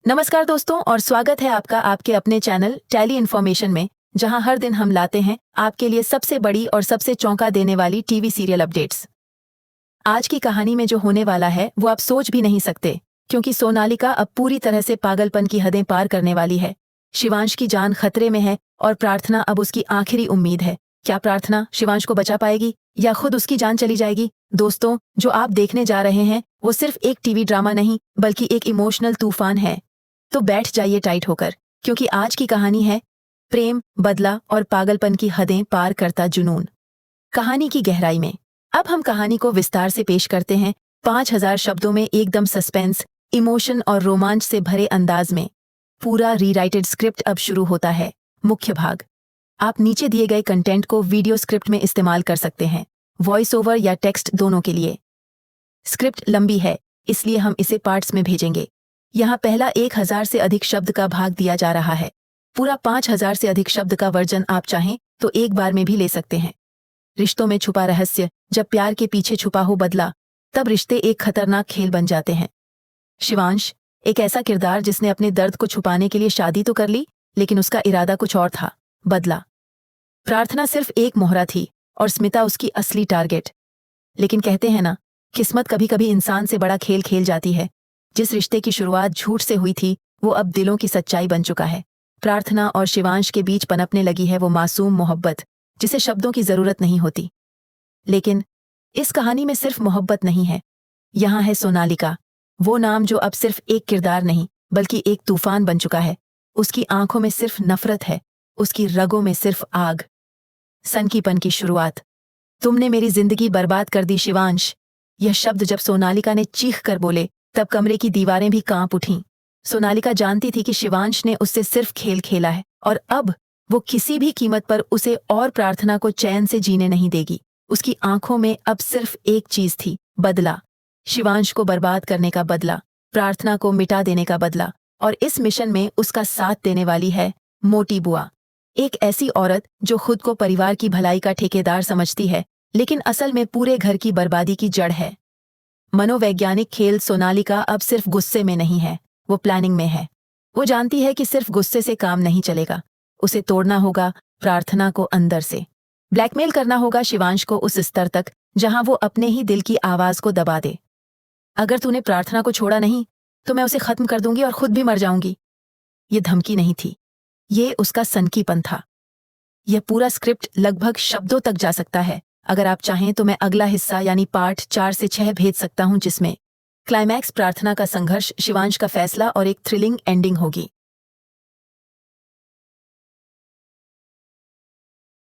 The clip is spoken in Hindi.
नमस्कार दोस्तों और स्वागत है आपका आपके अपने चैनल टैली इन्फॉर्मेशन में, जहां हर दिन हम लाते हैं आपके लिए सबसे बड़ी और सबसे चौंका देने वाली टीवी सीरियल अपडेट्स। आज की कहानी में जो होने वाला है वो आप सोच भी नहीं सकते, क्योंकि सोनालिका अब पूरी तरह से पागलपन की हदें पार करने वाली है। शिवांश की जान खतरे में है और प्रार्थना अब उसकी आखिरी उम्मीद है। क्या प्रार्थना शिवांश को बचा पाएगी या खुद उसकी जान चली जाएगी? दोस्तों, जो आप देखने जा रहे हैं वो सिर्फ एक टीवी ड्रामा नहीं बल्कि एक इमोशनल तूफान है। तो बैठ जाइए टाइट होकर, क्योंकि आज की कहानी है प्रेम, बदला और पागलपन की हदें पार करता जुनून। कहानी की गहराई में अब हम कहानी को विस्तार से पेश करते हैं, 5000 शब्दों में एकदम सस्पेंस, इमोशन और रोमांच से भरे अंदाज में। पूरा रीराइटेड स्क्रिप्ट अब शुरू होता है। मुख्य भाग। आप नीचे दिए गए कंटेंट को वीडियो स्क्रिप्ट में इस्तेमाल कर सकते हैं, वॉइस ओवर या टेक्स्ट दोनों के लिए। स्क्रिप्ट लंबी है, इसलिए हम इसे पार्ट्स में भेजेंगे। यहाँ पहला 1000 से अधिक शब्द का भाग दिया जा रहा है। पूरा 5000 से अधिक शब्द का वर्जन आप चाहें तो एक बार में भी ले सकते हैं। रिश्तों में छुपा रहस्य, जब प्यार के पीछे छुपा हो बदला, तब रिश्ते एक खतरनाक खेल बन जाते हैं। शिवांश, एक ऐसा किरदार जिसने अपने दर्द को छुपाने के लिए शादी तो कर ली, लेकिन उसका इरादा कुछ और था। बदला। प्रार्थना सिर्फ एक मोहरा थी और स्मिता उसकी असली टारगेट। लेकिन कहते हैं ना, किस्मत कभी कभी इंसान से बड़ा खेल खेल जाती है। जिस रिश्ते की शुरुआत झूठ से हुई थी वो अब दिलों की सच्चाई बन चुका है। प्रार्थना और शिवांश के बीच पनपने लगी है वो मासूम मोहब्बत जिसे शब्दों की जरूरत नहीं होती। लेकिन इस कहानी में सिर्फ मोहब्बत नहीं है, यहाँ है सोनालिका, वो नाम जो अब सिर्फ एक किरदार नहीं बल्कि एक तूफान बन चुका है। उसकी आंखों में सिर्फ नफरत है, उसकी रगों में सिर्फ आग। सनकीपन की शुरुआत। तुमने मेरी जिंदगी बर्बाद कर दी शिवांश। यह शब्द जब सोनालिका ने चीख कर बोले तब कमरे की दीवारें भी कांप उठीं। सोनालिका जानती थी कि शिवांश ने उससे सिर्फ खेल खेला है और अब वो किसी भी कीमत पर उसे और प्रार्थना को चैन से जीने नहीं देगी। उसकी आंखों में अब सिर्फ एक चीज थी, बदला। शिवांश को बर्बाद करने का बदला, प्रार्थना को मिटा देने का बदला। और इस मिशन में उसका साथ देने वाली है मोटी बुआ, एक ऐसी औरत जो खुद को परिवार की भलाई का ठेकेदार समझती है, लेकिन असल में पूरे घर की बर्बादी की जड़ है। मनोवैज्ञानिक खेल सोनालिका अब सिर्फ गुस्से में नहीं है, वो प्लानिंग में है। वो जानती है कि सिर्फ गुस्से से काम नहीं चलेगा, उसे तोड़ना होगा प्रार्थना को अंदर से। ब्लैकमेल करना होगा शिवांश को उस स्तर तक जहां वो अपने ही दिल की आवाज को दबा दे। अगर तूने प्रार्थना को छोड़ा नहीं तो मैं उसे खत्म कर दूंगी और खुद भी मर जाऊंगी। ये धमकी नहीं थी, ये उसका सनकीपन था। यह पूरा स्क्रिप्ट लगभग शब्दों तक जा सकता है। अगर आप चाहें तो मैं अगला हिस्सा यानी पार्ट 4 से 6 भेज सकता हूं, जिसमें क्लाइमैक्स प्रार्थना का संघर्ष, शिवांश का फैसला और एक थ्रिलिंग एंडिंग होगी।